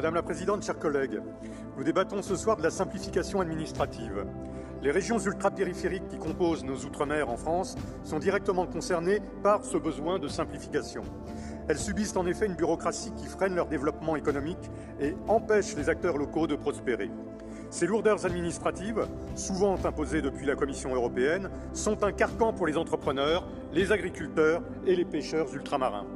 Madame la Présidente, chers collègues, nous débattons ce soir de la simplification administrative. Les régions ultrapériphériques qui composent nos outre-mer en France sont directement concernées par ce besoin de simplification. Elles subissent en effet une bureaucratie qui freine leur développement économique et empêche les acteurs locaux de prospérer. Ces lourdeurs administratives, souvent imposées depuis la Commission européenne, sont un carcan pour les entrepreneurs, les agriculteurs et les pêcheurs ultramarins.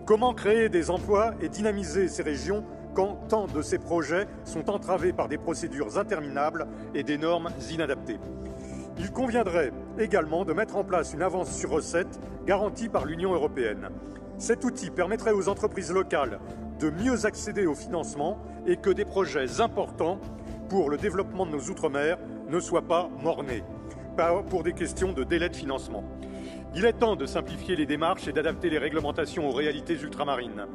Comment créer des emplois et dynamiser ces régions quand tant de ces projets sont entravés par des procédures interminables et des normes inadaptées? Il conviendrait également de mettre en place une avance sur recettes garantie par l'Union européenne. Cet outil permettrait aux entreprises locales de mieux accéder au financement et que des projets importants pour le développement de nos outre-mer ne soient pas mort-nés pour des questions de délai de financement. Il est temps de simplifier les démarches et d'adapter les réglementations aux réalités ultramarines.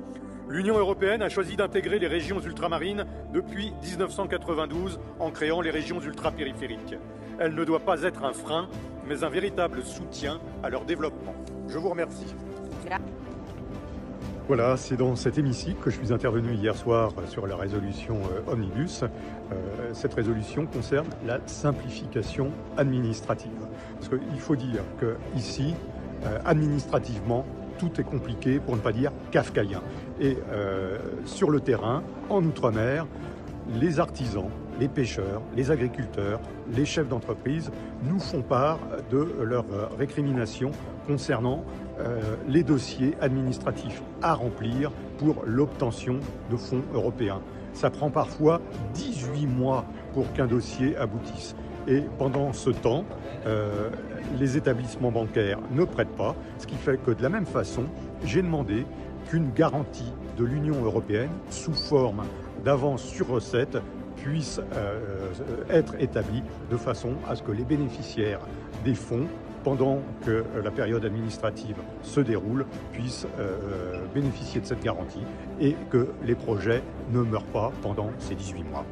L'Union européenne a choisi d'intégrer les régions ultramarines depuis 1992 en créant les régions ultrapériphériques. Elle ne doit pas être un frein, mais un véritable soutien à leur développement. Je vous remercie. Voilà, c'est dans cet hémicycle que je suis intervenu hier soir sur la résolution Omnibus. Cette résolution concerne la simplification administrative. Parce qu'il faut dire qu'ici, administrativement, tout est compliqué, pour ne pas dire kafkaïen. Et sur le terrain, en Outre-mer, les artisans, les pêcheurs, les agriculteurs, les chefs d'entreprise nous font part de leurs récriminations concernant les dossiers administratifs à remplir pour l'obtention de fonds européens. Ça prend parfois 18 mois pour qu'un dossier aboutisse. Et pendant ce temps, les établissements bancaires ne prêtent pas, ce qui fait que de la même façon, j'ai demandé qu'une garantie de l'Union européenne sous forme d'avance sur recette puisse être établie de façon à ce que les bénéficiaires des fonds, pendant que la période administrative se déroule, puissent bénéficier de cette garantie et que les projets ne meurent pas pendant ces 18 mois.